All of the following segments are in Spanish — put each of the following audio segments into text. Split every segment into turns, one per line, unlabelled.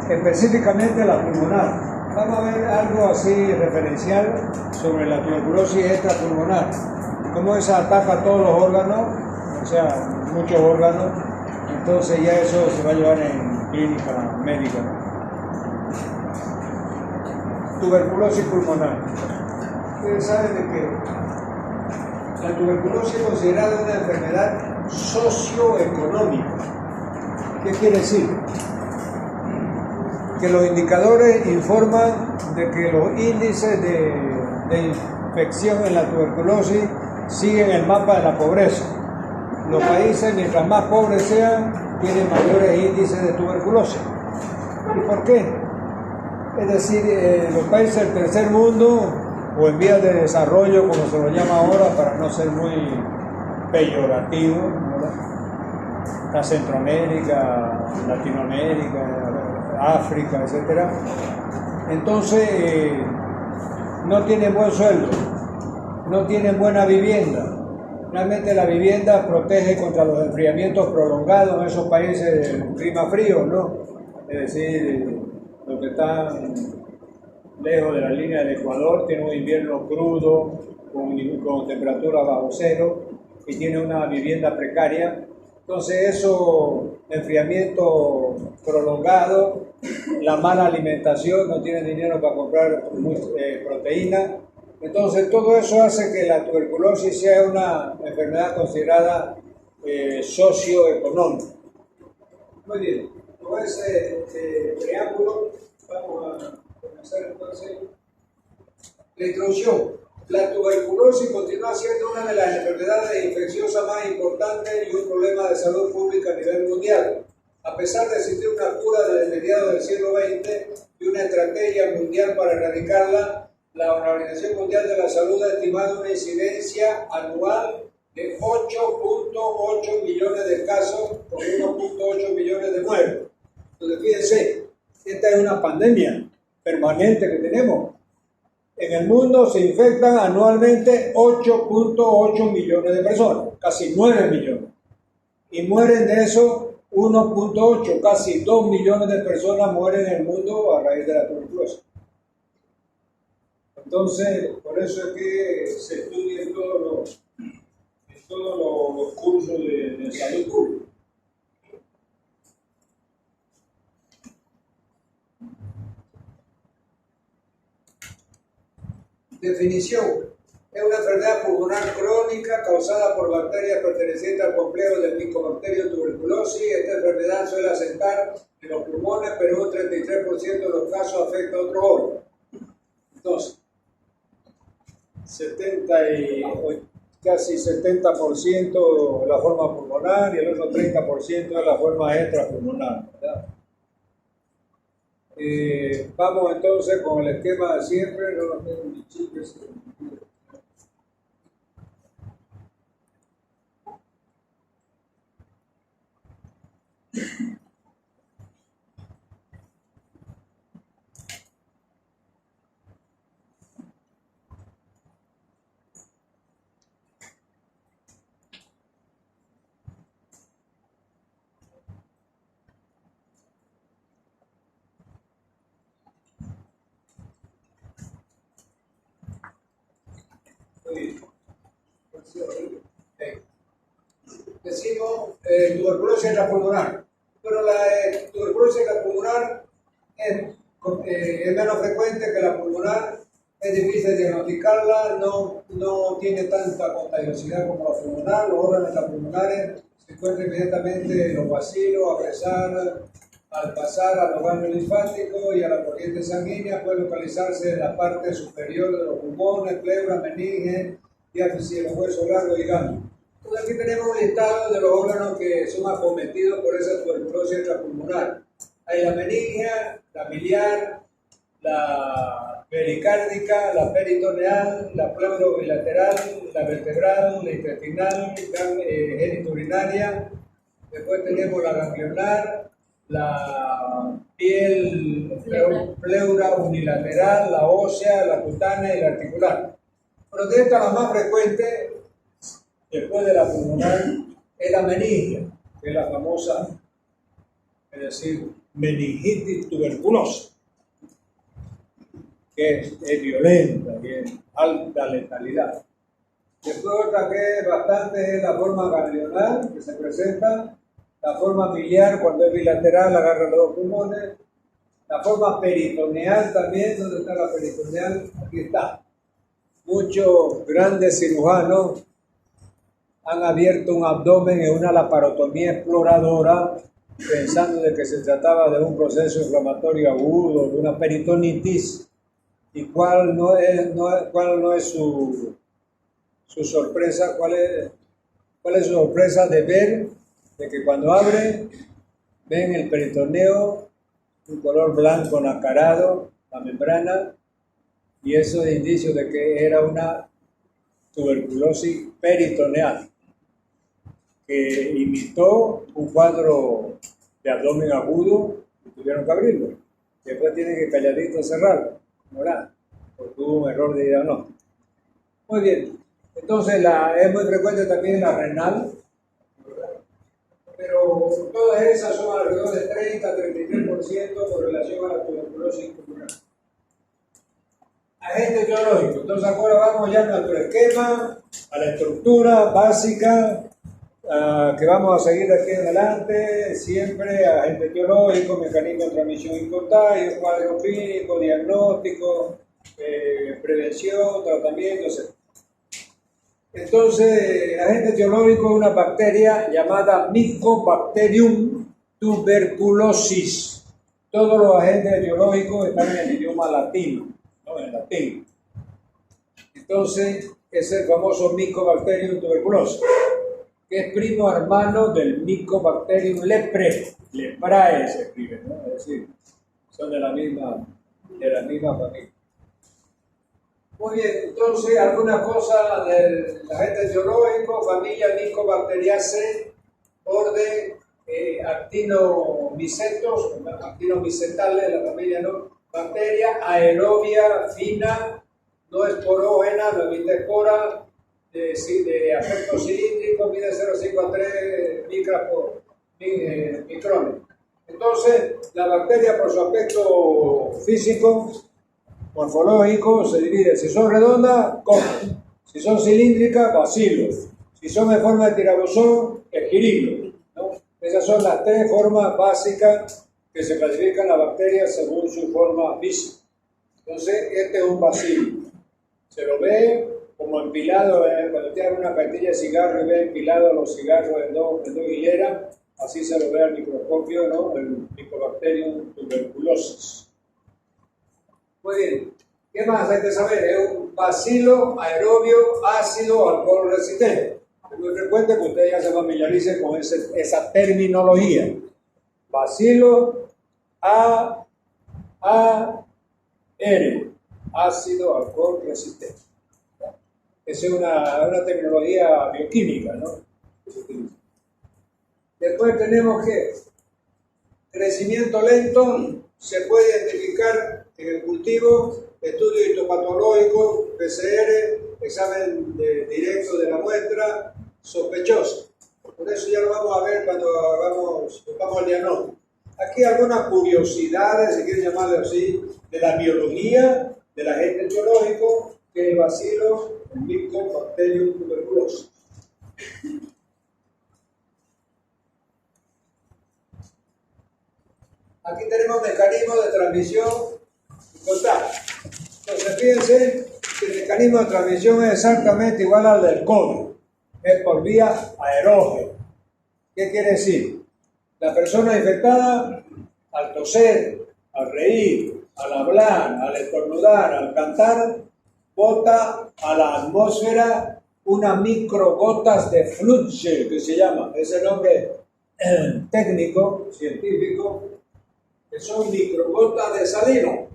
específicamente la pulmonar. Vamos a ver algo así referencial sobre la tuberculosis extrapulmonar. Cómo esa ataca todos los órganos, o sea, muchos órganos. Entonces ya eso se va a llevar en clínica médica. Tuberculosis pulmonar. Ustedes saben de que la tuberculosis es considerada una enfermedad socioeconómica. ¿Qué quiere decir? Que los indicadores informan de que los índices de infección en la tuberculosis siguen el mapa de la pobreza. Los países, mientras más pobres sean, tienen mayores índices de tuberculosis. ¿Y por qué? Es decir, los países del tercer mundo, o en vías de desarrollo, como se lo llama ahora, para no ser muy peyorativo, ¿verdad? Está Centroamérica, Latinoamérica, África, etc. Entonces, no tienen buen sueldo, no tienen buena vivienda. Realmente la vivienda protege contra los enfriamientos prolongados en esos países de clima frío, ¿no? Es decir, los que están lejos de la línea del Ecuador tienen un invierno crudo, con temperatura bajo cero, y tienen una vivienda precaria. Entonces eso, enfriamiento prolongado, la mala alimentación, no tienen dinero para comprar proteína. Entonces todo eso hace que la tuberculosis sea una enfermedad considerada socioeconómica. Muy bien, con ese preámbulo vamos a comenzar entonces la introducción. La tuberculosis continúa siendo una de las enfermedades infecciosas más importantes y un problema de salud pública a nivel mundial. A pesar de existir una cura desde mediados del siglo XX y una estrategia mundial para erradicarla, la Organización Mundial de la Salud ha estimado una incidencia anual de 8.8 millones de casos con 1.8 millones de muertes. Entonces, fíjense, esta es una pandemia permanente que tenemos. En el mundo se infectan anualmente 8.8 millones de personas, casi 9 millones. Y mueren de eso 1.8, casi 2 millones de personas mueren en el mundo a raíz de la tuberculosis. Entonces, por eso es que se estudia en todos los cursos de salud pública. Definición. Es una enfermedad pulmonar crónica causada por bacterias pertenecientes al complejo del Mycobacterium tuberculosis. Esta enfermedad suele asentar en los pulmones, pero un 33% de los casos afecta a otro órgano. Entonces, casi 70% la forma pulmonar y el otro 30% es la forma extrapulmonar, ¿verdad? Vamos entonces con el esquema de siempre. No lo tengo ni chicos. Decimos tuberculosis extrapulmonar, pero la tuberculosis extrapulmonar es menos frecuente que la pulmonar, es difícil diagnosticarla, no tiene tanta contagiosidad como la pulmonar. Los órganos extrapulmonares se encuentran inmediatamente en los vacilos, al pasar a los ganglios linfáticos y a la corriente sanguínea. Puede localizarse en la parte superior de los pulmones, pleura, meninge, diáfisis de los huesos largos y ganglios. Entonces aquí tenemos un listado de los órganos que son acometidos por esa tuberculosis extrapulmonar. Hay la meninge, la miliar, la pericárdica, la peritoneal, la pleurobilateral, la vertebral, la intestinal, genitourinaria. Después tenemos la ganglionar, la piel, pleura unilateral, la ósea, la cutánea y la articular. Pero de esta la más frecuente, después de la pulmonar, es la meninge, que es la famosa, es decir,
meningitis tuberculosa, que es violenta, que es alta letalidad. Después otra que es bastante es la forma ganglionar, que se presenta, la forma biliar cuando es bilateral, agarra los dos pulmones, la forma peritoneal también, ¿dónde está la peritoneal? Aquí está. Muchos grandes cirujanos han abierto un abdomen en una laparotomía exploradora pensando de que se trataba de un proceso inflamatorio agudo, de una peritonitis, y cuál no es su sorpresa, cuál es su sorpresa de ver de que cuando abre ven el peritoneo, un color blanco nacarado, la membrana, y eso es indicio de que era una tuberculosis peritoneal que imitó un cuadro de abdomen agudo y tuvieron que abrirlo. Después tienen que calladito cerrarlo, ¿verdad? Porque hubo un error de diagnóstico. Muy bien. Entonces es muy frecuente también la renal, ¿verdad? Pero todas esas son alrededor de 30-33% con relación a la tuberculosis pulmonar. Agente etiológico. Entonces ahora vamos ya a nuestro esquema, a la estructura básica que vamos a seguir de aquí en adelante, siempre agente etiológico, mecanismo de transmisión y contagio, cuadro clínico, diagnóstico, prevención, tratamiento, etc. Entonces, agente etiológico es una bacteria llamada Mycobacterium tuberculosis. Todos los agentes etiológicos están en el idioma latino, ¿no? En latín. Entonces, es el famoso Mycobacterium tuberculosis, que es primo hermano del Mycobacterium leprae se escribe, ¿no? Es decir, son de la misma familia. Muy bien, entonces alguna cosa del agente etiológico, familia Mycobacteriaceae, orden actinomycetos, actinomycetales, la familia, ¿no? Bacteria aerobia fina, no esporógena, no emite espora, de aspecto cilíndrico, mide 0,5 a 3 micrones. Entonces, la bacteria por su aspecto físico, morfológico, se divide. Si son redondas, coccus. Si son cilíndricas, bacillus. Si son en forma de tirabuzón, esquirilo, ¿no? Esas son las tres formas básicas que se clasifican las bacterias según su forma física. Entonces, este es un bacilo. Se lo ve como empilado, cuando tiene una cartilla de cigarro y ve empilado los cigarros en dos hileras, así se lo ve al microscopio, ¿no? El Mycobacterium tuberculosis. Muy bien. ¿Qué más hay que saber? Es un bacilo aerobio ácido alcohol resistente. Es muy frecuente que ustedes ya se familiaricen con esa terminología. Bacilo A-R, ácido alcohol resistente. Esa es una terminología bioquímica, ¿no? Después tenemos que crecimiento lento se puede identificar en el cultivo, estudio histopatológico, PCR, examen directo de la muestra, sospechoso. Por eso ya lo vamos a ver cuando vamos al diagnóstico. Aquí algunas curiosidades, si quieren llamarle así, de la biología del agente etiológico, que es el bacilo, el Mycobacterium tuberculosis. Aquí tenemos mecanismos de transmisión y contagio. Entonces, fíjense que el mecanismo de transmisión es exactamente igual al del COVID. Es por vía aerógena. ¿Qué quiere decir? La persona infectada, al toser, al reír, al hablar, al estornudar, al cantar, bota a la atmósfera unas microgotas de Flutschel, que se llama, ese nombre técnico, científico, que son microgotas de saliva.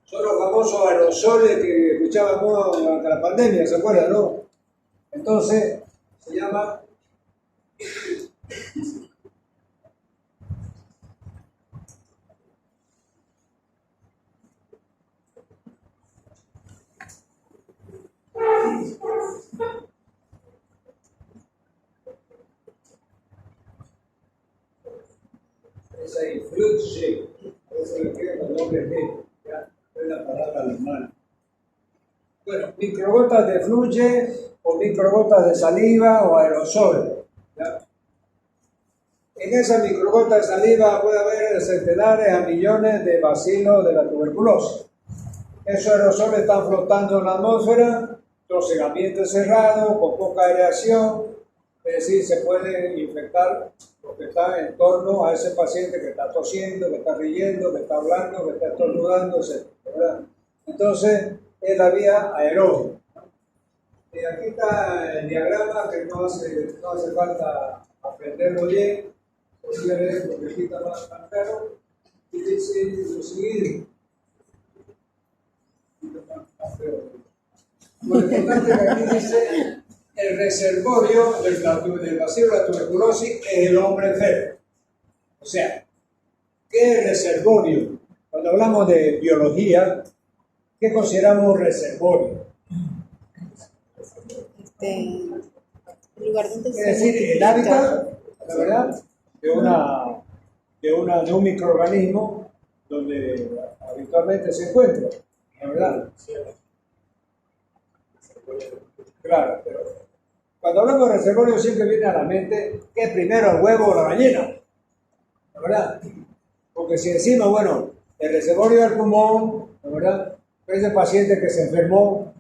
Son los famosos aerosoles que escuchábamos durante la pandemia, ¿se acuerdan, no? Entonces, se llama esa dice influye, por eso le escriben con doble G, ya, es la palabra alemana. Bueno, microgotas de fluye o microgotas de saliva o aerosol. ¿Ya? En esa microgota de saliva puede haber centenares a millones de bacilos de la tuberculosis. Esos aerosoles están flotando en la atmósfera, trocegamiento cerrado, con poca aireación, es decir, se puede infectar lo que está en torno a ese paciente que está tosiendo, que está riendo, que está hablando, que está estornudando, etc. Entonces, es la vía aeróbica. Y aquí está el diagrama que no hace falta aprenderlo bien, voy a leer porque aquí está más claro, y dice lo siguiente. Lo importante es que aquí dice el reservorio del bacilo de la tuberculosis es el hombre enfermo. O sea, ¿qué es reservorio? Cuando hablamos de biología, ¿qué consideramos un reservorio?
El lugar donde
Es decir, el hábitat, la verdad, de un microorganismo donde habitualmente se encuentra, la verdad. Claro, pero cuando hablamos de reservorio siempre viene a la mente que es primero el huevo o la gallina, la verdad. Porque si decimos, bueno, el reservorio del pulmón, la verdad, ese paciente que se enfermó,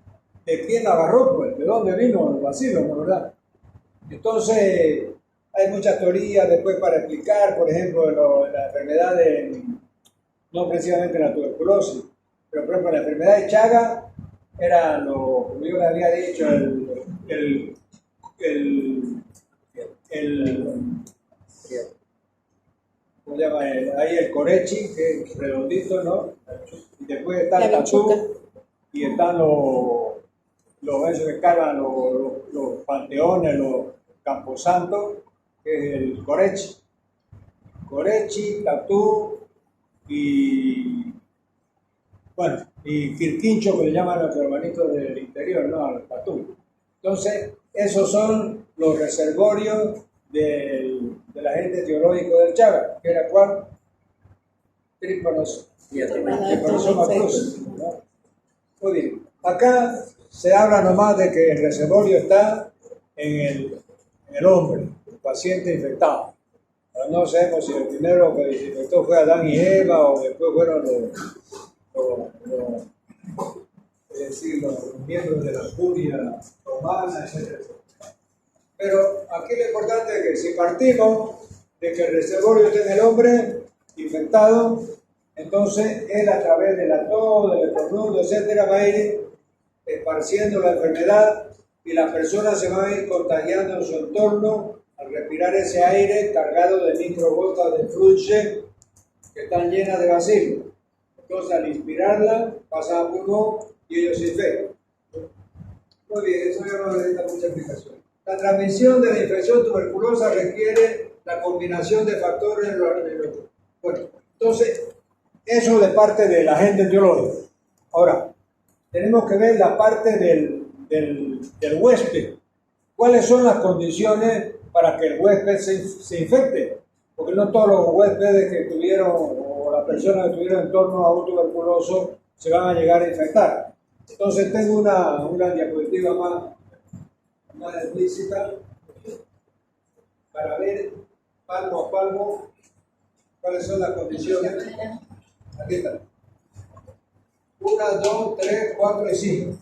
¿de quién la agarró? Pues, ¿de dónde vino el bacilo, la verdad? Entonces, hay muchas teorías después para explicar, por ejemplo, la enfermedad no precisamente la tuberculosis, pero por ejemplo la enfermedad de Chagas era como yo le había dicho, ¿cómo se llama? Ahí el corechi, que es redondito, ¿no? Y después está el tatú, y están esos que cargan los panteones, los camposantos, que es el corechi, tatú y bueno, y quirquincho, que le llaman a los hermanitos del interior, ¿no? Al tatú. Entonces, esos son los reservorios del agente etiológico del Chagas, que era cuál? Trypanosoma cruzi, ¿no? Muy bien. Acá se habla nomás de que el reservorio está en el hombre, el paciente infectado. Pero no sabemos si el primero que desinfectó fue Adán y Eva o después fueron los miembros de la curia romana, etc. Pero aquí lo importante es que si partimos de que el reservorio está en el hombre infectado, entonces él a través de la tos, del estornudo, etc., va a ir esparciendo la enfermedad y las personas se van a ir contagiando en su entorno al respirar ese aire cargado de microgotas de fluye que están llenas de bacilos. Entonces, al inspirarla, pasa a pulmón y ellos se infectan. Muy bien, eso ya no necesita mucha explicación. La transmisión de la infección tuberculosa requiere la combinación de factores. Bueno, entonces, eso de parte del agente etiológico. Ahora, tenemos que ver la parte del huésped. ¿Cuáles son las condiciones para que el huésped se infecte? Porque no todos los huéspedes que tuvieron o las personas que estuvieron en torno a un tuberculoso se van a llegar a infectar. Entonces tengo una diapositiva más explícita para ver palmo a palmo cuáles son las condiciones. Aquí está. 1, 2, 3, 4 y 5.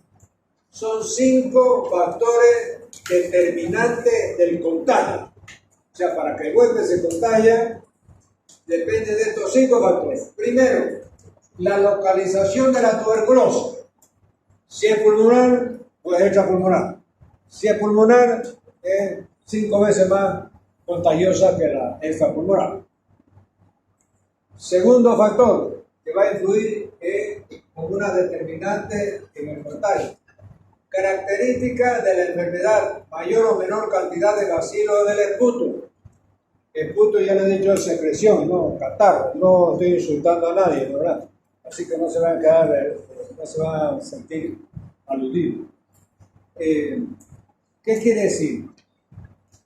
Son 5 factores determinantes del contagio. O sea, para que el huésped se contagie, depende de estos 5 factores. Primero, la localización de la tuberculosis. Si es pulmonar, pues es extrapulmonar. Si es pulmonar, es 5 veces más contagiosa que la extrapulmonar. Segundo factor que va a influir es como una determinante en el contagio. Características de la enfermedad: mayor o menor cantidad de bacilos del esputo. Esputo, ya le he dicho, es secreción, no catarro. No estoy insultando a nadie, ¿verdad? Así que no se van a quedar, no se van a sentir aludidos. ¿Qué quiere decir?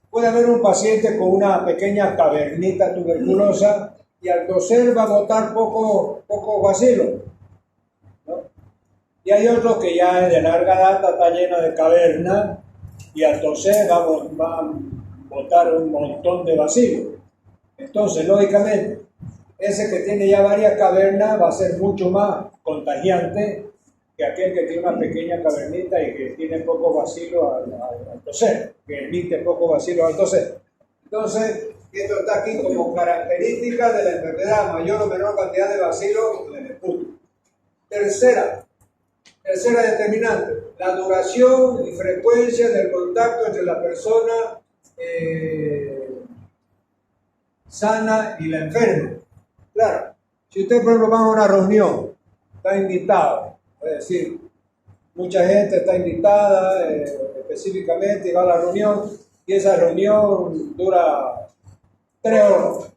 Puede haber un paciente con una pequeña cavernita tuberculosa y al toser va a botar poco bacilo, ¿no? Y hay otro que ya es de larga data, está lleno de caverna, y al toser va a botar un montón de bacilo. Entonces, lógicamente, ese que tiene ya varias cavernas va a ser mucho más contagiante que aquel que tiene una pequeña cavernita y que tiene poco bacilo al toser, que emite poco bacilo al toser. Entonces, esto está aquí como característica de la enfermedad, mayor o menor cantidad de bacilo en el puto. Tercera determinante, la duración y frecuencia del contacto entre la persona sana y la enferma. Claro, si usted por ejemplo va a una reunión, está invitado, es decir, mucha gente está invitada específicamente y va a la reunión y esa reunión dura 3 horas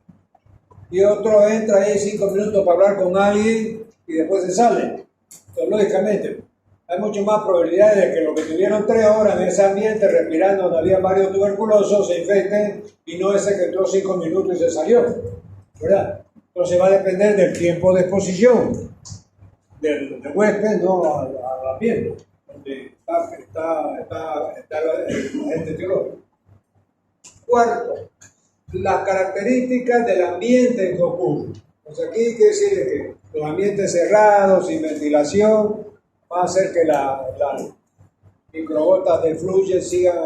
y otro entra ahí 5 minutos para hablar con alguien y después se sale. Entonces, lógicamente, hay mucho más probabilidades de que los que tuvieron 3 horas en ese ambiente respirando donde había varios tuberculosos se infecten y no ese que entró 5 minutos y se salió, ¿verdad? Entonces va a depender del tiempo de exposición del huésped, ¿no? al ambiente donde está el agente etiológico. Cuarto, las características del ambiente en que ocurre. Pues aquí quiere decir que los ambientes cerrados, sin ventilación, va a hacer que las microgotas de fluye sigan,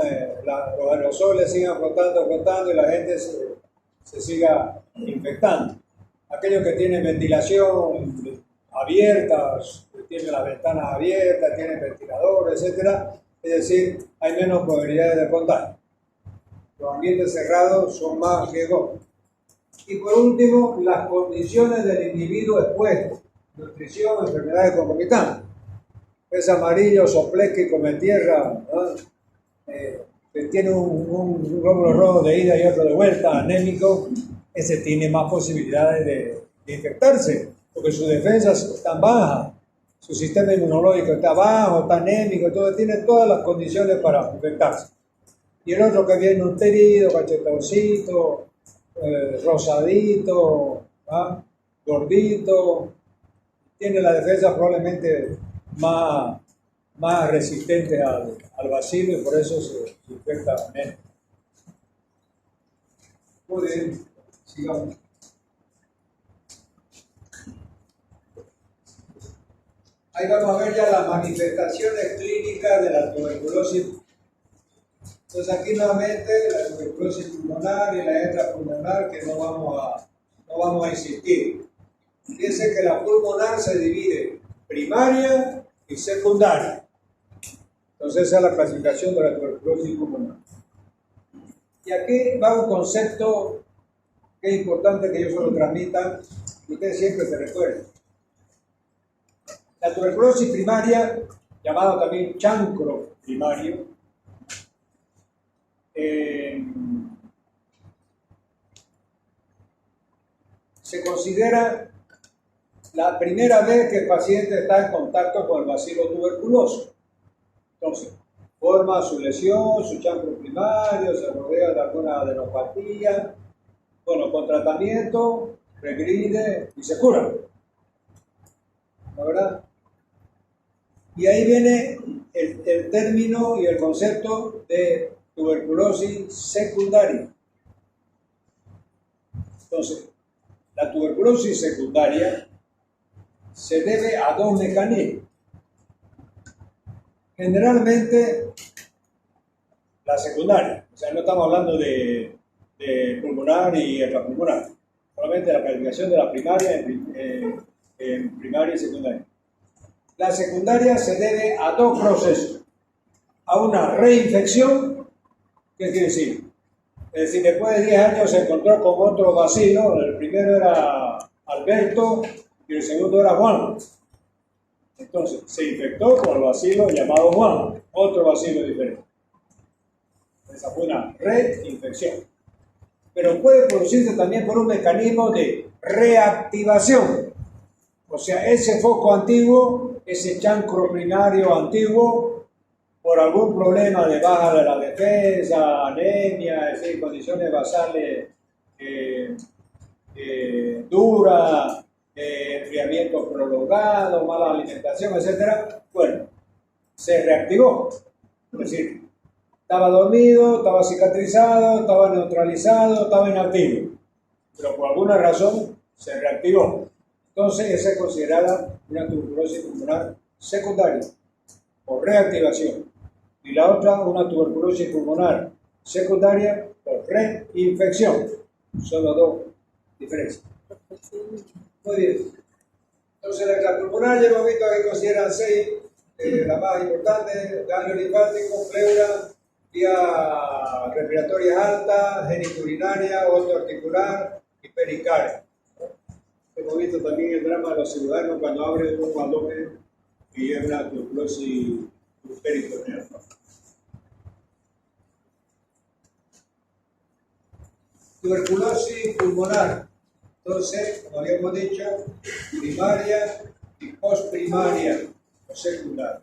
los aerosoles sigan flotando y la gente se siga infectando. Aquellos que tienen ventilación abierta, tienen las ventanas abiertas, tienen ventiladores, etc. Es decir, hay menos probabilidades de contagio. Los ambientes cerrados son más riesgosos. Y por último, las condiciones del individuo expuesto, nutrición, enfermedades concomitantes. Es amarillo, sopleque y come tierra, ¿no? Que tiene un glóbulo rojo de ida y otro de vuelta, anémico, ese tiene más posibilidades de infectarse, porque sus defensas están bajas, su sistema inmunológico está bajo, está anémico, entonces tiene todas las condiciones para infectarse. Y el otro que viene nutrido, cachetoncito, rosadito, ¿ah? Gordito, tiene la defensa probablemente más resistente al bacilo y por eso se infecta menos. Muy bien, sigamos. Ahí vamos a ver ya las manifestaciones clínicas de la tuberculosis. Entonces aquí nuevamente la tuberculosis pulmonar y la extrapulmonar que no vamos a insistir. Fíjense que la pulmonar se divide primaria y secundaria. Entonces esa es la clasificación de la tuberculosis pulmonar. Y aquí va un concepto que es importante que yo se lo transmita y ustedes siempre se recuerden. La tuberculosis primaria, llamado también chancro primario, se considera la primera vez que el paciente está en contacto con el bacilo tuberculoso. Entonces, forma su lesión, su chancro primario, se rodea de alguna adenopatía, bueno, con tratamiento, regride y se cura. ¿La verdad? Y ahí viene el término y el concepto de tuberculosis secundaria. Entonces, la tuberculosis secundaria se debe a dos mecanismos. Generalmente, la secundaria, o sea, no estamos hablando de pulmonar y extrapulmonar, solamente la calificación de la primaria en primaria y secundaria. La secundaria se debe a dos procesos. A una reinfección, ¿qué quiere decir? Es decir, después de 10 años se encontró con otro bacilo, el primero era Alberto y el segundo era Juan. Entonces, se infectó con el bacilo llamado Juan, otro bacilo diferente. Esa fue una reinfección. Pero puede producirse también por un mecanismo de reactivación. O sea, ese foco antiguo, ese chancro primario antiguo, por algún problema de baja de la defensa, anemia, es decir, condiciones basales dura, enfriamiento prolongado, mala alimentación, etc., bueno, se reactivó. Es decir, estaba dormido, estaba cicatrizado, estaba neutralizado, estaba inactivo, pero por alguna razón se reactivó. Entonces, esa es considerada una tuberculosis pulmonar secundaria por reactivación. Y la otra, una tuberculosis pulmonar secundaria por reinfección. Son las dos diferencias. Muy bien. Entonces, la extrapulmonar ya hemos visto que consideran 6, la más importante: ganglio linfático, pleura, vía respiratoria alta, geniturinaria, osteoarticular y pericardia. Hemos visto también el drama de los cirujanos cuando abren un abdomen y es una tuberculosis peritoneal. Tuberculosis pulmonar. Entonces, como habíamos dicho, primaria y postprimaria o secundaria.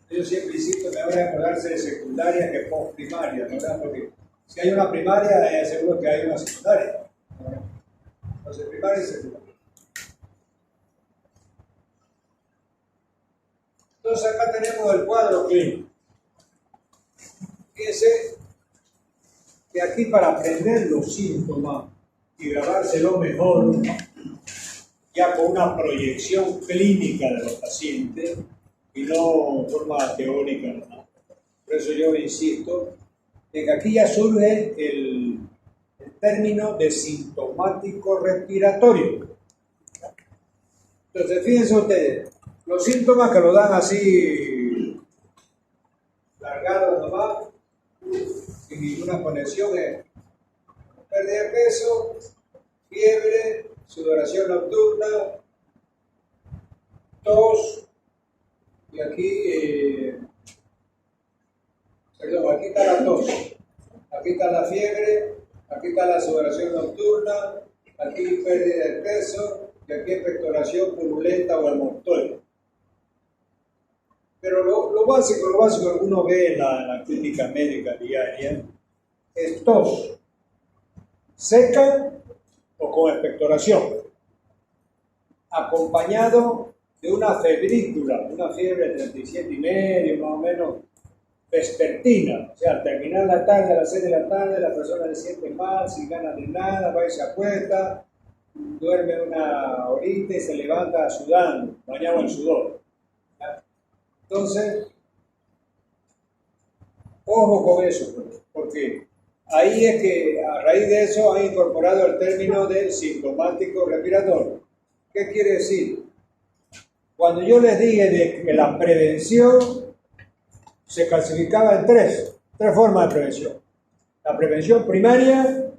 Yo siempre insisto que habrá que acordarse de secundaria que postprimaria, ¿verdad? Porque si hay una primaria, seguro que hay una secundaria. Entonces, primaria y secundaria. Entonces, acá tenemos el cuadro clínico. Fíjense que aquí, para aprender los síntomas y grabárselo mejor, ya con una proyección clínica de los pacientes y no de forma teórica, ¿no? Por eso yo insisto en que aquí ya surge el término de sintomático respiratorio. Entonces, fíjense ustedes, los síntomas que lo dan así largados nomás, sin ninguna conexión, es pérdida de peso, fiebre, sudoración nocturna, tos, y aquí, aquí está la tos, aquí está la fiebre, aquí está la sudoración nocturna, aquí pérdida de peso, y aquí expectoración purulenta o hemotoide. Pero lo básico que uno ve en la clínica médica diaria es tos seca o con expectoración, acompañado de una febrícula, una fiebre de 37,5 más o menos vespertina. O sea, al terminar la tarde, a las 6 de la tarde, la persona se siente mal, sin ganas de nada, va y se acuesta, duerme una horita y se levanta sudando, bañado en sudor. Entonces, ojo con eso, porque ahí es que a raíz de eso han incorporado el término del sintomático respiratorio. ¿Qué quiere decir? Cuando yo les dije de que la prevención se clasificaba en tres formas de prevención. La prevención primaria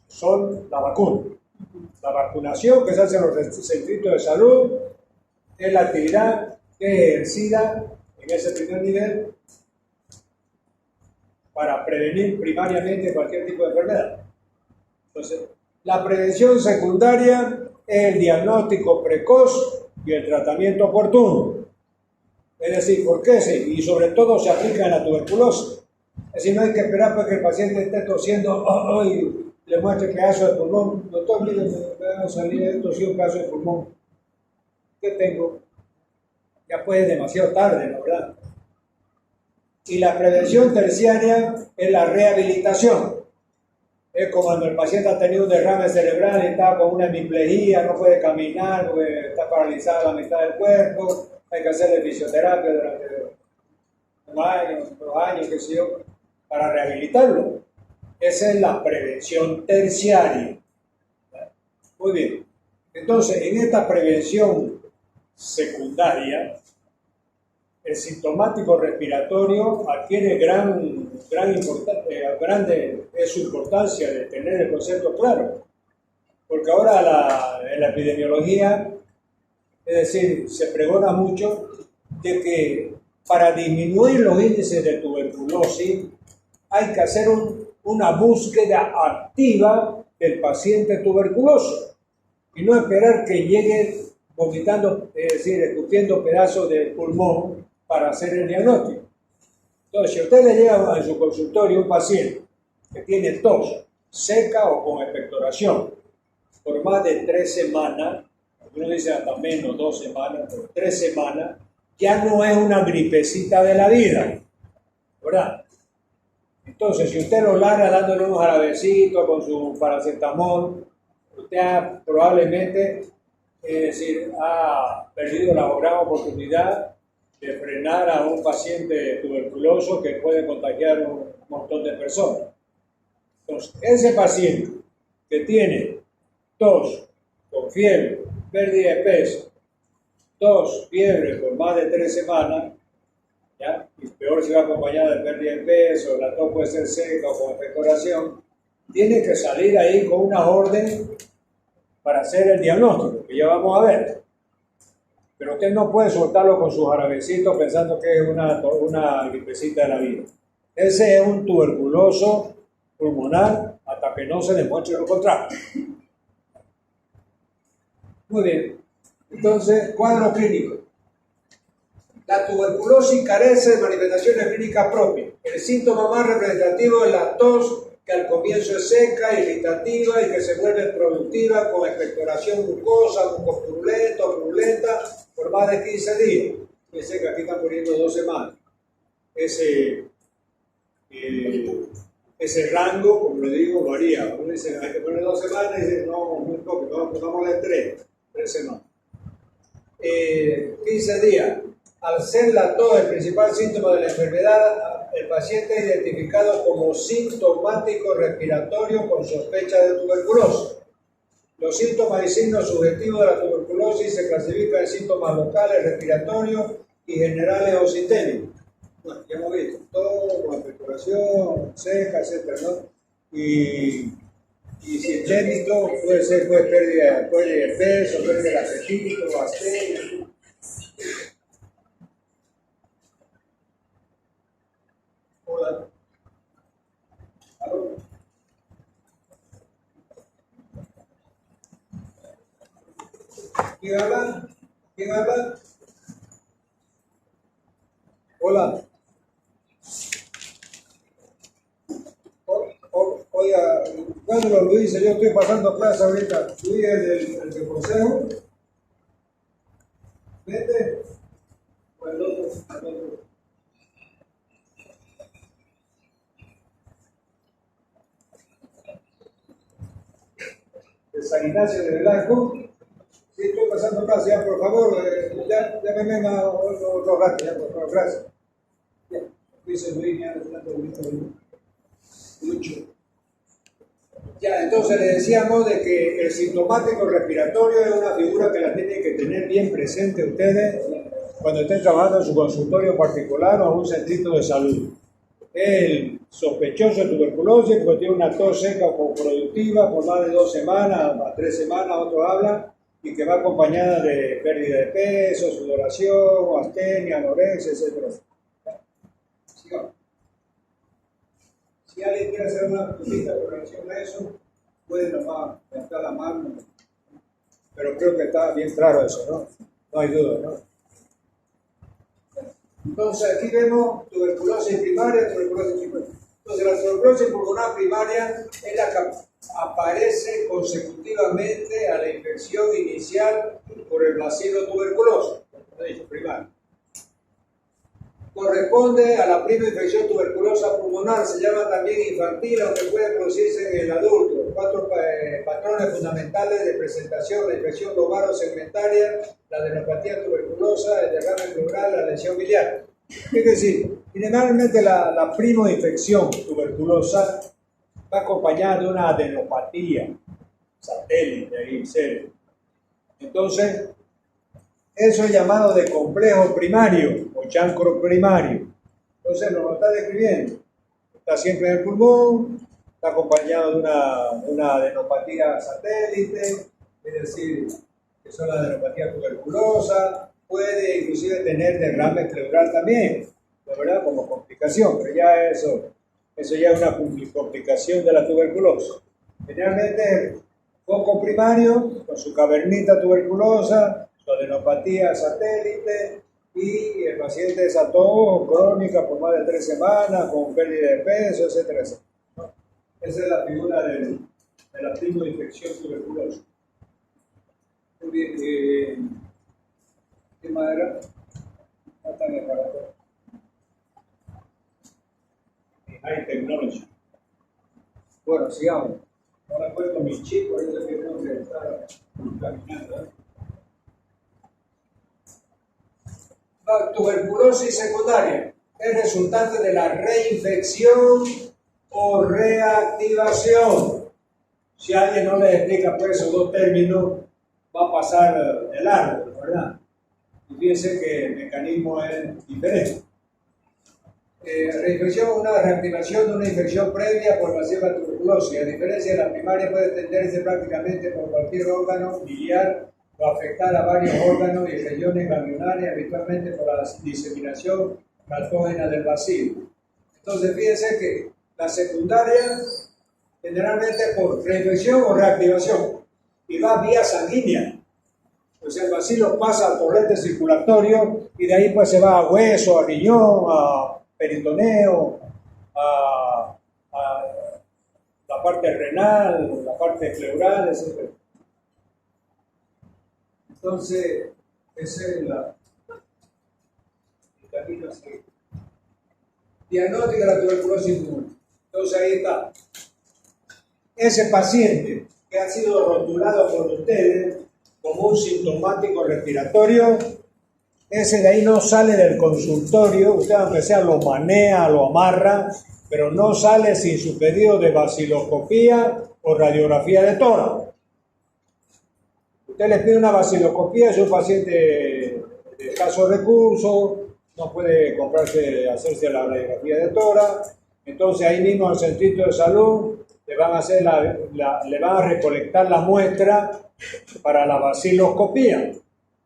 son la vacuna. La vacunación que se hace en los centros de salud es la actividad que es ejercida en ese primer nivel para prevenir primariamente cualquier tipo de enfermedad. Entonces, la prevención secundaria es el diagnóstico precoz y el tratamiento oportuno. Es decir, ¿por qué? Sí, y sobre todo se aplica en la tuberculosis. Es decir, no hay que esperar para que el paciente esté tosiendo y le muestre pedazo de pulmón. Doctor, mire, me va a salir esto, sí, un pedazo de pulmón. ¿Qué tengo? Ya puede demasiado tarde, la verdad. Y la prevención terciaria es la rehabilitación. Es como cuando el paciente ha tenido un derrame cerebral y está con una hemiplegia, no puede caminar, porque está paralizada la mitad del cuerpo, hay que hacerle fisioterapia durante un año, 2 años, qué sé yo, para rehabilitarlo. Esa es la prevención terciaria. Muy bien. Entonces, en esta prevención secundaria, el sintomático respiratorio adquiere grande es su importancia de tener el concepto claro, porque ahora en la epidemiología, es decir, se pregona mucho de que para disminuir los índices de tuberculosis hay que hacer una búsqueda activa del paciente tuberculoso y no esperar que llegue vomitando, es decir, escupiendo pedazos de pulmón para hacer el diagnóstico. Entonces, si usted le llega a su consultorio un paciente que tiene tos seca o con expectoración por más de 3 semanas, uno dice hasta menos 2 semanas, pero 3 semanas, ya no es una gripecita de la vida, ¿verdad? Entonces, si usted lo larga dándole unos jarabecitos con su paracetamol, usted probablemente, es decir, ha perdido la gran oportunidad de frenar a un paciente tuberculoso que puede contagiar a un montón de personas. Entonces, ese paciente que tiene tos, con fiebre, pérdida de peso, tos, fiebre por más de 3 semanas, ¿ya? Y peor si va acompañada de pérdida de peso, la tos puede ser seca o con expectoración, tiene que salir ahí con una orden para hacer el diagnóstico, que ya vamos a ver. Pero usted no puede soltarlo con sus jarabecitos pensando que es una gripecita de la vida. Ese es un tuberculoso pulmonar hasta que no se demuestre lo contrario. Muy bien. Entonces, cuadro clínico. La tuberculosis carece de manifestaciones clínicas propias. El síntoma más representativo es la tos, que al comienzo es seca, irritativa y que se vuelve productiva con expectoración mucosa, purulenta, por más de 15 días. Fíjense que aquí están poniendo 2 semanas. Ese rango, como le digo, varía. Uno dice, hay que poner 2 semanas, y dice, no, muy poco, pongámosle 3 semanas. 15 días. Al ser la tos el principal síntoma de la enfermedad, el paciente es identificado como sintomático respiratorio con sospecha de tuberculosis. Los síntomas y signos subjetivos de la tuberculosis se clasifican en síntomas locales, respiratorios y generales o sistémicos. Bueno, ya hemos visto, tos, expectoración, seca, etc., ¿no? Y sistémico puede ser pérdida de peso, pérdida de apetito, astenia. Hola. ¿Aló? ¿Quién habla? ¿Quién habla? Hola. Oiga, ¿cuándo lo dice? Yo estoy pasando clase ahorita. ¿Luis es el del consejo? ¿Vete? O el otro. De San Ignacio de Velasco. Sí, estoy pasando clase, ya, por favor, ya me mema otro rato, ya, por favor, gracias. Ya, dice Luis, ya, mucho. Ya, entonces le decíamos de que el sintomático respiratorio es una figura que la tienen que tener bien presente ustedes cuando estén trabajando en su consultorio particular o en un centrito de salud. El sospechoso de tuberculosis porque tiene una tos seca o productiva por más de 2 semanas a 3 semanas, otros hablan, y que va acompañada de pérdida de peso, sudoración, astenia, anorexia, etc. Sigamos. Si alguien quiere hacer una cosita con relación a eso, puede nomás levantar la mano. Pero creo que está bien claro eso, ¿no? No hay duda, ¿no? Entonces aquí vemos tuberculosis primaria, tuberculosis secundaria. Entonces la tuberculosis pulmonar primaria es la que aparece consecutivamente a la infección inicial por el bacilo tuberculoso, como he dicho, primaria. Corresponde a la prima infección tuberculosa pulmonar, se llama también infantil, aunque puede producirse en el adulto. 4 patrones fundamentales de presentación: la infección lomaro-segmentaria, la adenopatía tuberculosa, el derrame pleural, la lesión biliar. Es decir, generalmente la primoinfección tuberculosa va acompañada de una adenopatía satélite, ahí, serio. Entonces, eso es llamado de complejo primario o chancro primario. Entonces nos lo está describiendo. Está siempre en el pulmón, está acompañado de una adenopatía satélite, es decir, que son la adenopatía tuberculosa, puede inclusive tener derrame pleural también, la verdad, como complicación, pero ya eso ya es una complicación de la tuberculosis. Generalmente foco primario con su cavernita tuberculosa, su adenopatía satélite y el paciente es tos crónica por más de 3 semanas con pérdida de peso, etcétera, etcétera, ¿no? Esa es la figura de la primoinfección tuberculosa. Muy bien, ¿qué más era? No está en el aparato. High technology. Bueno, sigamos. Ahora he puesto mi chip, por eso es que tengo que estar caminando.
La tuberculosis secundaria es resultante de la reinfección o reactivación. Si alguien no le explica pues esos dos términos, va a pasar de largo, ¿verdad? Y fíjense que el mecanismo es diferente. Reinfección es una reactivación de una infección previa por bacilo de tuberculosis. A diferencia de la primaria, puede extenderse prácticamente por cualquier órgano biliar o afectar a varios órganos y regiones ganglionarias, habitualmente por la diseminación patógena del bacilo. Entonces, fíjense que la secundaria generalmente por reinfección o reactivación y va vía sanguínea. Pues el bacilo pasa al torrente circulatorio y de ahí pues se va a hueso, a riñón, a peritoneo, a la parte renal, la parte pleural, etc. Entonces, ese es el camino así. Diagnóstico de la tuberculosis inmune. Entonces ahí está. Ese paciente que ha sido rotulado por ustedes como un sintomático respiratorio, ese de ahí no sale del consultorio, usted aunque sea lo manea, lo amarra, pero no sale sin su pedido de vaciloscopía o radiografía de tórax. Usted le pide una vaciloscopía, es un paciente de escasos recursos, no puede hacerse la radiografía de tórax, entonces ahí mismo al centrito de salud le van a hacer le van a recolectar la muestra para la vaciloscopía.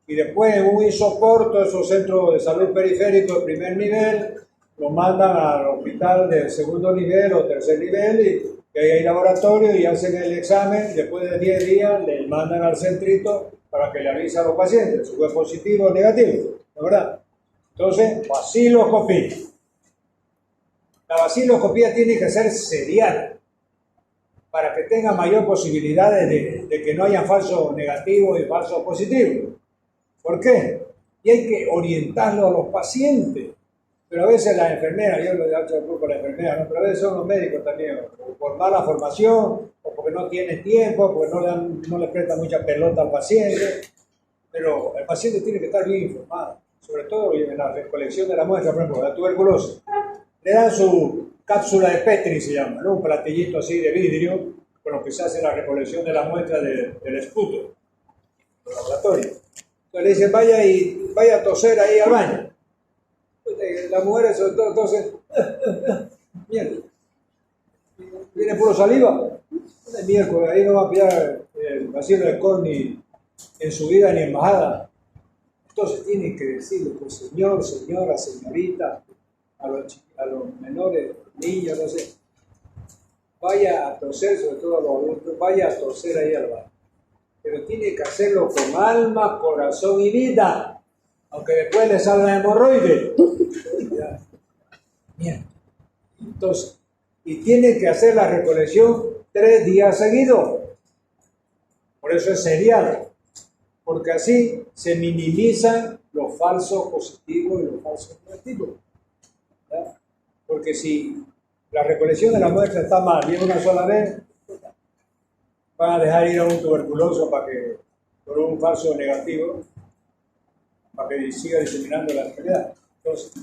Y después en un isoporto, esos centros de salud periféricos de primer nivel, lo mandan al hospital de segundo nivel o tercer nivel y ahí hay laboratorio y hacen el examen. Después de 10 días le mandan al centrito para que le avise a los pacientes si fue positivo o negativo, ¿no es verdad? Entonces, vaciloscopía. La vaciloscopía tiene que ser serial para que tenga mayor posibilidad de que no haya falsos negativos y falsos positivos. ¿Por qué? Y hay que orientarlo a los pacientes. Pero a veces las enfermeras, yo lo he hecho con la enfermera, ¿no? Pero a veces son los médicos también, por mala formación, o porque no tienen tiempo, porque no le prestan mucha pelota al paciente. Pero el paciente tiene que estar bien informado, sobre todo en la recolección de la muestra, por ejemplo, la tuberculosis. Le dan su cápsula de Petri, se llama, ¿no? Un platillito así de vidrio, con lo que se hace la recolección de la muestra del esputo, del laboratorio. Entonces le dicen, vaya a toser ahí al baño. Las mujeres sobre todo entonces, mierda, viene puro saliva, de miércoles, ahí no va a pillar el vacilo de alcohol ni en su vida ni en bajada. Entonces tienen que decirle, pues señor, señora, señorita, a los menores, niños, no sé, vaya a toser, sobre todo a los adultos, vaya a toser ahí al baño. Pero tiene que hacerlo con alma, corazón y vida, aunque después le salga hemorroides. Bien. Entonces, y tiene que hacer la recolección 3 días seguidos. Por eso es serial, porque así se minimizan los falsos positivos y los falsos negativos. ¿Verdad? Porque si la recolección de la muestra está mal y es una sola vez, van a dejar ir a un tuberculoso por un falso negativo, para que siga diseminando la enfermedad. Entonces,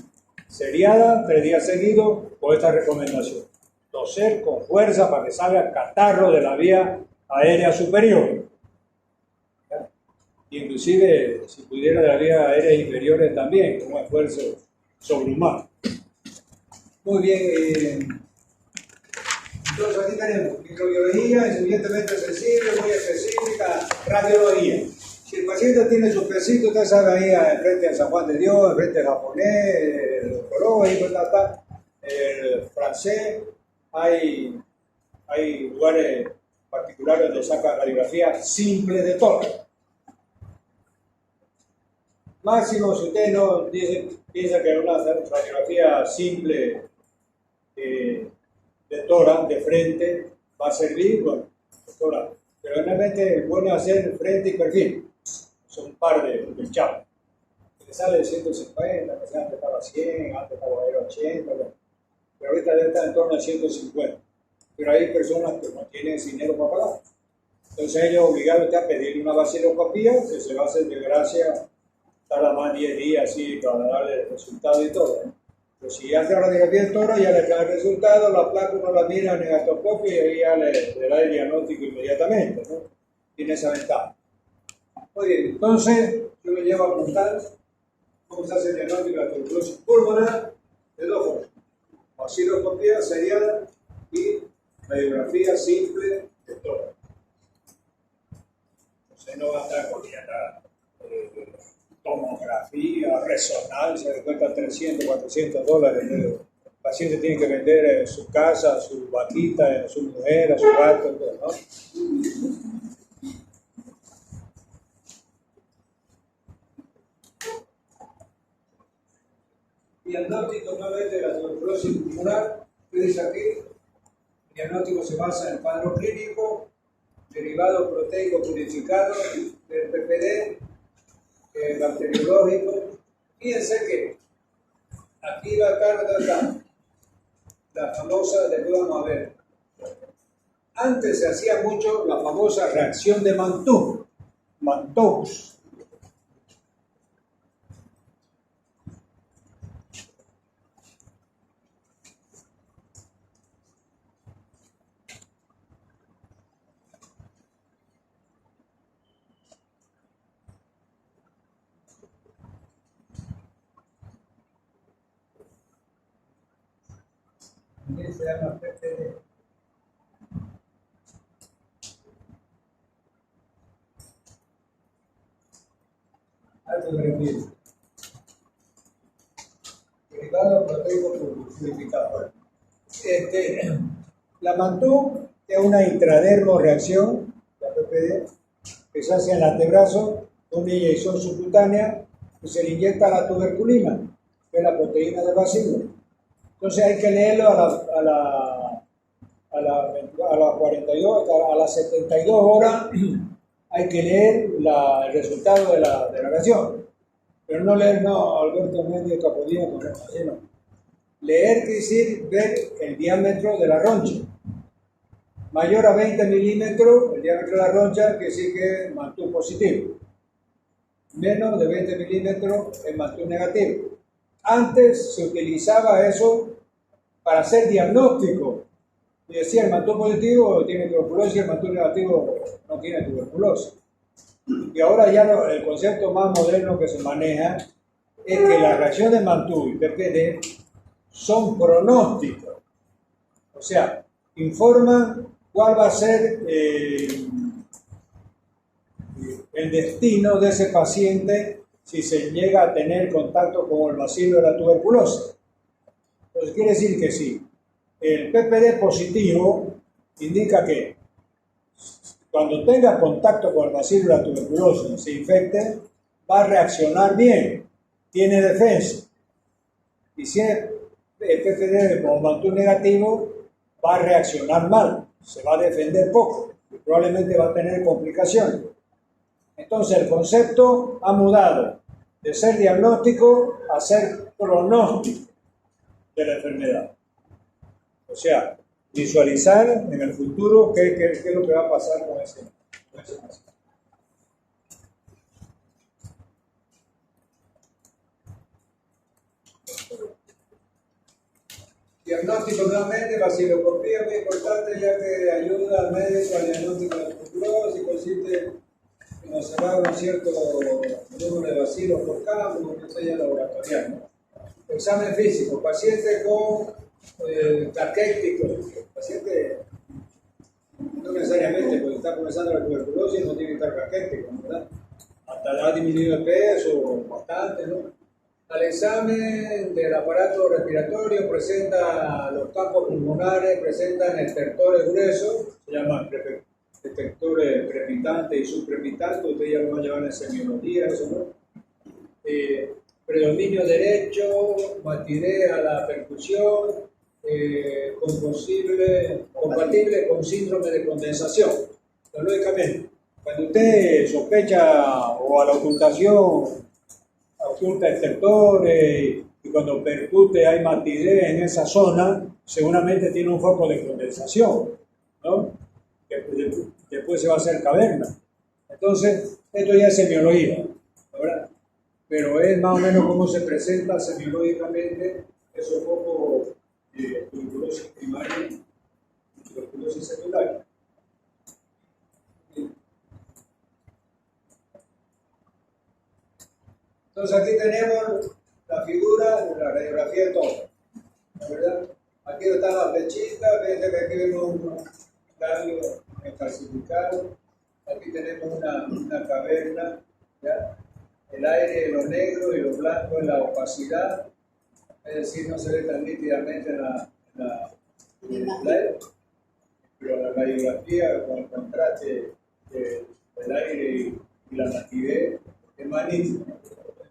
seriada, 3 días seguidos, con esta recomendación. Toser con fuerza para que salga catarro de la vía aérea superior. ¿Ya? Inclusive, si pudiera, de la vía aérea inferiores también, como esfuerzo sobrehumano. Muy bien. Entonces aquí tenemos microbiología, insuficientemente sensible, muy específica, radiología. Si el paciente tiene su pesito, usted sabe ahí enfrente de San Juan de Dios, enfrente del japonés, el doctor, ahí está el francés, hay lugares particulares donde saca radiografía simple de tórax. Máximo, si usted no piensa que una radiografía simple de tórax, de frente, va a servir, bueno, tórax. Pero realmente es bueno hacer frente y perfil.
son un par de chavos. Que sale de 150, que antes estaba 100, antes estaba 80, pero ahorita debe estar en torno a 150. Pero hay personas que no tienen dinero para pagar. Entonces ellos obligados a pedir una vaciloscopía que se va a hacer de gracia, tarda más 10 días así para darle el resultado y todo. Pero si hace radiografía del tórax, ya le da el resultado, la placa uno la mira en el gastroscopio y ahí ya le da el diagnóstico inmediatamente, ¿no? Tiene esa ventaja. Muy bien, entonces yo le llevo a apuntar cómo se hace el diagnóstico de la tuberculosis pulmonar de dos formas: vaciloscopía serial y radiografía simple de tórax. Entonces no va a estar con tomografía, resonancia, que cuesta $300, $400. El paciente tiene que vender su casa, su vaquita, su mujer, su gato, todo, ¿no? Diagnóstico nuevamente de la tuberculosis pulmonar. ¿Qué dice aquí? El diagnóstico se basa en el cuadro clínico, derivado proteico purificado del PPD, bacteriológico. Fíjense que aquí va a estar la famosa, después vamos a ver. Antes se hacía mucho la famosa reacción de Mantoux. También se llama PPD. Alto grafito. Derivado proteico purificado. La Mantoux es una intradermo reacción, la PPD, que se hace en el antebrazo, una inyección subcutánea y se le inyecta la tuberculina, que es la proteína del bacilo. Entonces hay que leerlo a las 42, a las 72 horas, hay que leer el resultado de la reacción. Pero no leer, no, Alberto Méndez Capodino, no. Leer quiere decir ver el diámetro de la roncha. Mayor a 20 milímetros, el diámetro de la roncha quiere decir que es Mantoux positivo. Menos de 20 milímetros es Mantoux negativo. Antes se utilizaba eso para hacer diagnóstico. Y decía, el Mantoux positivo tiene tuberculosis, el Mantoux negativo no tiene tuberculosis. Y ahora ya el concepto más moderno que se maneja es que la reacción de Mantoux y PPD son pronósticos. O sea, informan cuál va a ser el destino de ese paciente si se llega a tener contacto con el bacilo de la tuberculosis. Entonces quiere decir que sí, el PPD positivo indica que cuando tenga contacto con el bacilo de la tuberculosis, se infecte, va a reaccionar bien, tiene defensa. Y si es el PPD como Mantoux negativo, va a reaccionar mal, se va a defender poco y probablemente va a tener complicaciones. Entonces el concepto ha mudado de ser diagnóstico a ser pronóstico de la enfermedad. O sea, visualizar en el futuro qué es lo que va a pasar con ese paciente. Diagnóstico nuevamente, vaciloscopía muy importante ya que ayuda al médico al diagnóstico de la tuberculosis, consiste en observar un cierto número de bacilos por campo, que sea laboratorial, ¿no? Examen físico, paciente con caquético, paciente no necesariamente porque está comenzando la tuberculosis no tiene que estar caquético, ¿verdad? Hasta ha disminuido el peso bastante, ¿no? Al examen del aparato respiratorio presenta los campos pulmonares, presentan estertores gruesos, se llaman estertores crepitantes y subcrepitantes, ustedes ya lo van a llevar en semiología, eso, ¿no? Predominio derecho, matidez a la percusión, compatible con síndrome de condensación. Pero, lógicamente, Cuando usted sospecha o a la ocultación, oculta extractores y cuando percute hay matidez en esa zona, seguramente tiene un foco de condensación, ¿no? Que después se va a hacer caverna. Entonces, esto ya es semiología, ¿verdad? Pero es más o menos cómo se presenta semiológicamente esos focos de tuberculosis primaria y tuberculosis secundaria. Entonces aquí tenemos la figura de la radiografía de todo, ¿verdad? Aquí están las flechitas, fíjense que aquí vemos un radio calcificado, aquí tenemos una caverna, ¿ya? El aire, lo negro y lo blanco en la opacidad, es decir, no se ve tan nítidamente en el slide, pero la radiografía con el contraste del aire y la nitidez es más nítida.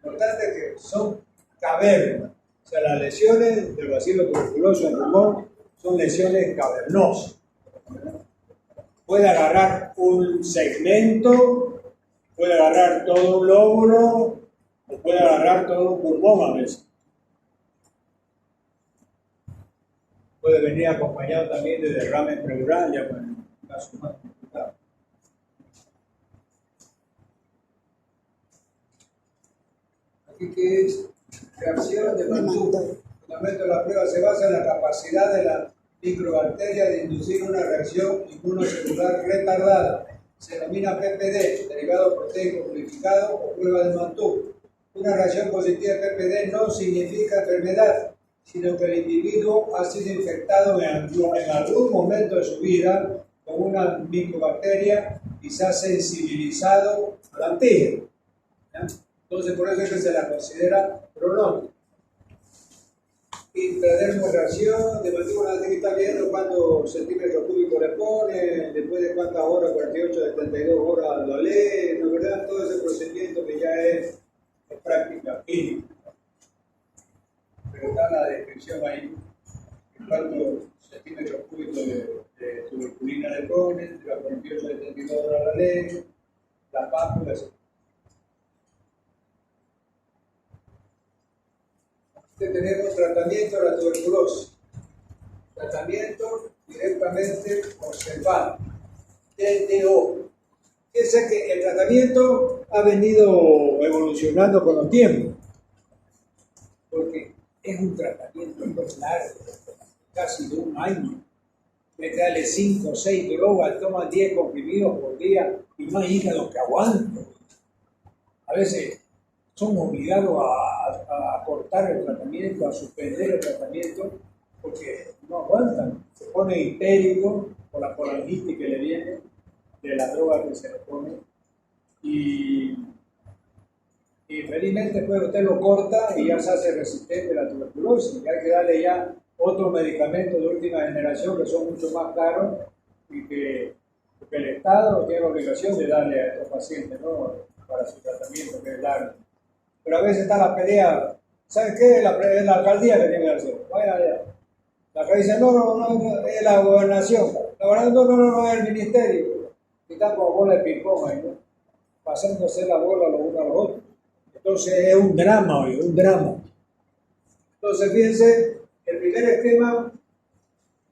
Lo importante es que son cavernas, o sea, las lesiones del bacilo tuberculoso en pulmón son lesiones cavernosas. Puede agarrar un segmento, puede agarrar todo un lóbulo o puede agarrar todo un pulmón a veces. Puede venir acompañado también de derrame pleural, ya con el caso más complicado. Aquí que es reacción de Mantoux. El fundamento de la prueba se basa en la capacidad de la microbacteria de inducir una reacción inmunocelular retardada. Se denomina PPD, derivado proteico purificado o prueba de Mantoux. Una reacción positiva de PPD no significa enfermedad, sino que el individuo ha sido infectado en algún momento de su vida con una microbacteria y se ha sensibilizado al antígeno. ¿Ya? Entonces, por eso es que se la considera pronóstica. Intradermorreacción de mandíbula, que está viendo cuántos centímetros cúbicos le pone, después de cuántas horas, 48 de 72 horas lo lee, ¿no, verdad? Todo ese procedimiento que ya es práctica clínica. Pero está la descripción ahí, cuántos centímetros cúbicos de tuberculina le pone, de las 48 de 72 horas la lee, las pápulas. Tenemos tratamiento de la tuberculosis, tratamiento directamente observado, TTO. Fíjense que el tratamiento ha venido evolucionando con los tiempos, porque es un tratamiento muy largo, casi de un año. Hay que darle 5 o 6 drogas, toman 10 comprimidos por día y más hígado que aguanto. A veces son obligados a cortar el tratamiento, a suspender el tratamiento, porque no aguantan. Se pone histérico por la colangitis que le viene de la droga que se le pone. Y felizmente después usted lo corta y ya se hace resistente a la tuberculosis. Y hay que darle ya otros medicamentos de última generación que son mucho más caros y que el Estado tiene la obligación de darle a estos pacientes, ¿no? Para su tratamiento, que es largo. Pero a veces está la pelea, ¿saben qué? Es la alcaldía que tiene que hacer. Vaya allá. La alcaldía dice, no, es la gobernación. La gobernación no, es el ministerio. Y están como bola de ping-pong ahí, ¿no? Pasándose la bola los unos a los otros. Entonces es un drama hoy, un drama. Entonces fíjense, el primer esquema,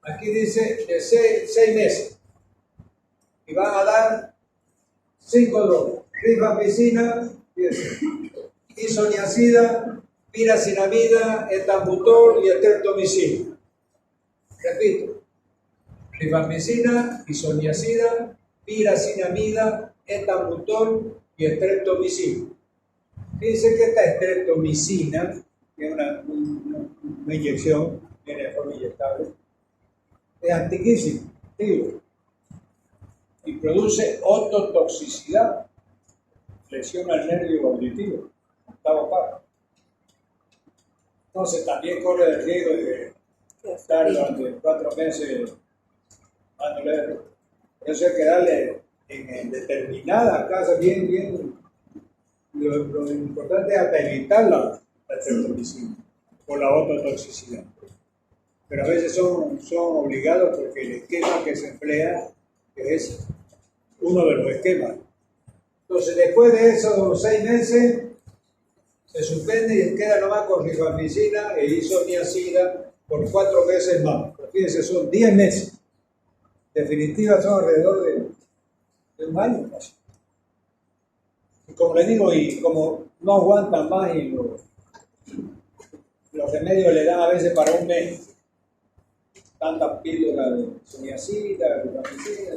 aquí dice de 6 meses. Y van a dar 5 drogas. Rifampicina, fíjense. Isoniazida, piracinamida, etambutol y estreptomicina. Repito, rifampicina, isoniazida, piracinamida, etambutol y estreptomicina. Fíjense que esta estreptomicina, que es una inyección, viene de forma inyectable, es antiquísima, digo, y produce ototoxicidad, lesiona el nervio auditivo. Octavo paso. Entonces también corre el riesgo de estar durante 4 meses dándole. Por eso hay que darle en determinadas casas bien. Lo importante es hasta evitar la estreptomicina por la ototoxicidad. Pero a veces son obligados porque el esquema que se emplea es uno de los esquemas Entonces, después de esos 6 meses, se suspende y queda nomás con rifampicina e isoniazida por 4 meses más. Pero fíjense, son 10 meses. Definitivas son alrededor de un año casi. Y como les digo, y como no aguantan más y los remedios le dan a veces para un mes, tantas píldoras de isoniazida, rifampicina,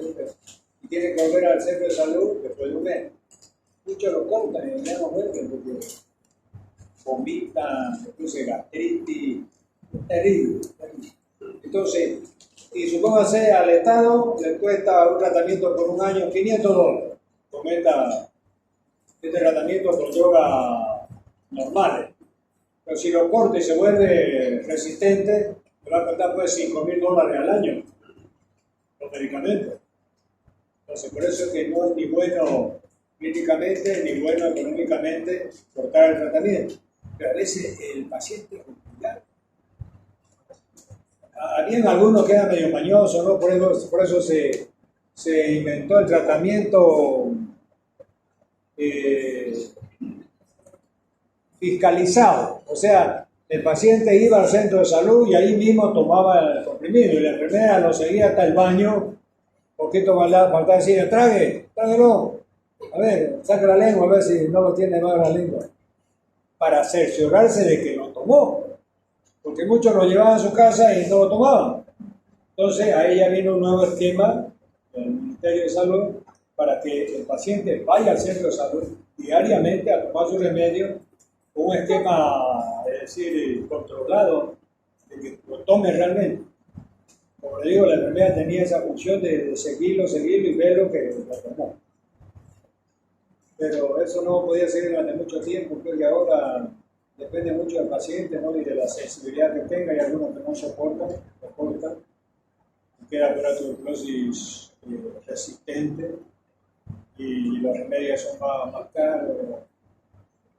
y tienen que volver al centro de salud después de un mes. Muchos lo cortan y ya no vuelven porque vomitan, produce gastritis, terrible. Entonces, y supóngase al Estado le cuesta un tratamiento por un año $500. Con este tratamiento con yoga normales. Pero si lo corta y se vuelve resistente, le va a costar pues $5,000 al año los medicamentos. Entonces, por eso es que no es ni bueno clínicamente ni bueno económicamente cortar el tratamiento. Pero a veces el paciente es complicado. Habían algunos que eran medio mañosos, ¿no? Por eso se inventó el tratamiento fiscalizado. O sea, el paciente iba al centro de salud y ahí mismo tomaba el comprimido y la enfermera lo seguía hasta el baño. Poquito faltaba decir, tráguelo. A ver, saca la lengua, a ver si no lo tiene más la lengua. Para cerciorarse de que lo tomó. Porque muchos lo llevaban a su casa y no lo tomaban. Entonces, ahí ya viene un nuevo esquema del Ministerio de Salud para que el paciente vaya al centro de salud diariamente a tomar su remedio, un esquema, es decir, controlado, de que lo tome realmente. Como le digo, la enfermera tenía esa función de seguirlo y ver lo que lo tomó. Pero eso no podía seguir durante mucho tiempo, porque ahora depende mucho del paciente, ¿no? Y de la sensibilidad que tenga, y algunos que no soportan, queda por la tuberculosis resistente, y los remedios son más caros,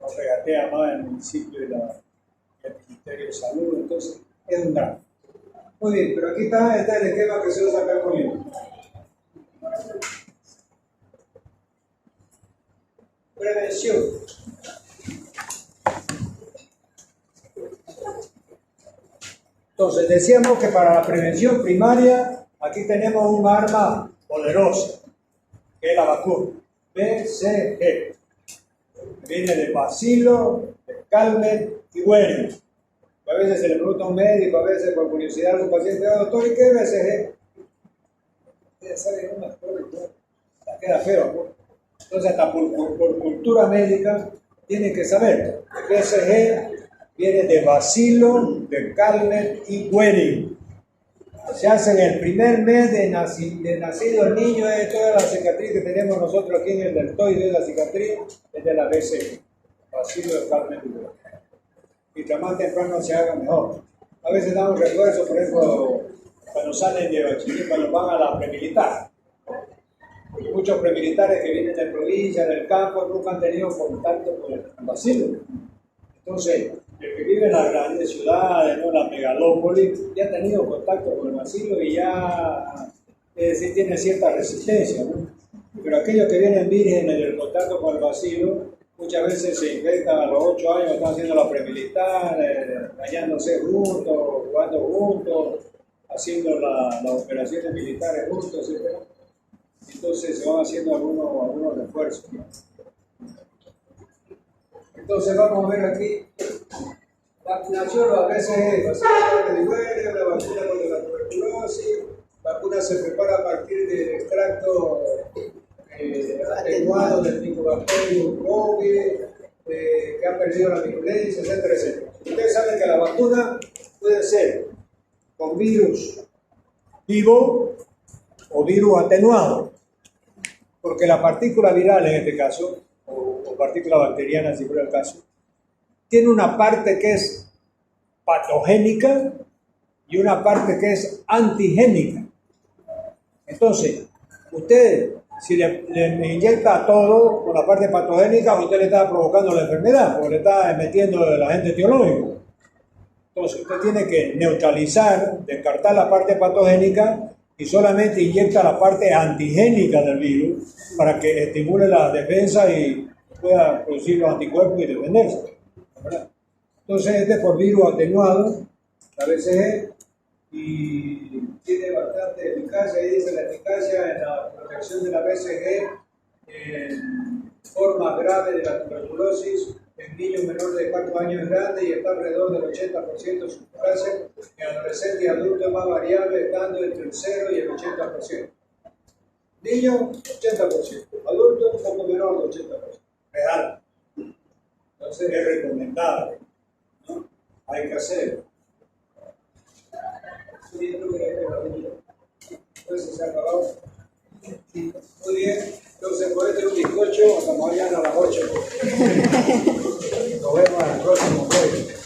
nos regatea más el municipio y el Ministerio de Salud, entonces es un drama. Muy bien, pero aquí está el esquema que se usa acá en Bolivia. Prevención. Entonces, decíamos que para la prevención primaria, aquí tenemos un arma poderosa, que es la vacuna, BCG. Viene de bacilo, de Calmet y Guerin. A veces se le pregunta a un médico, a veces por curiosidad a un paciente, doctor, ¿y qué es BCG? Ya sabe, no me acuerdo, ya queda feo, ¿no? Entonces, hasta por cultura médica, tienen que saber que BCG viene de bacilo, de Calmet y Guerin. Se hace en el primer mes de nacido el niño, toda la cicatriz que tenemos nosotros aquí en el deltoide, la cicatriz es de la BCG, bacilo de Calmet y Guerin. Mientras más temprano se haga, mejor. A veces damos refuerzo, por ejemplo, cuando salen de bachiller, cuando van a la premilitar. Muchos premilitares que vienen de provincia, del campo, nunca han tenido contacto con el bacilo. Entonces, el que vive en las grandes ciudades, ¿no? La megalópoli, ya ha tenido contacto con el bacilo y ya sí tiene cierta resistencia, ¿no? Pero aquellos que vienen vírgenes del contacto con el bacilo, muchas veces se infectan a los 8 años, están haciendo la premilitar, bañándose juntos, jugando juntos, haciendo las operaciones militares juntos, etc. Entonces se van haciendo algunos refuerzos, ¿no? Entonces vamos a ver aquí, vacunación a veces es vacuna de Guerin, la vacuna contra la tuberculosis, vacuna se prepara a partir del extracto atenuado del Mycobacterium bovis, que han perdido la virulencia, etcétera, etcétera. Ustedes saben que la vacuna puede ser con virus vivo o virus atenuado, porque la partícula viral en este caso, o partícula bacteriana si fuera el caso, tiene una parte que es patogénica y una parte que es antigénica. Entonces, usted, si le inyecta todo con la parte patogénica, usted le está provocando la enfermedad, porque le está metiendo el agente etiológico. Entonces, usted tiene que neutralizar, descartar la parte patogénica y solamente inyecta la parte antigénica del virus para que estimule la defensa y pueda producir los anticuerpos y defenderse, ¿verdad? Entonces este es por virus atenuado, la BCG, y tiene bastante eficacia. Ahí dice la eficacia en la protección de la BCG en forma grave de la tuberculosis en niños menores de 4 años grandes y está alrededor del 80% de su eficacia. En adolescentes y adultos es más variable, estando entre el 0 y el 80%. Niños, 80%. Adultos, un poco menor del 80%. Real. Entonces es recomendable, ¿no? Hay que hacerlo. Entonces se ha acabado. Muy bien. Entonces por este un bizcocho hasta mañana a las 8. Nos vemos en el próximo jueves.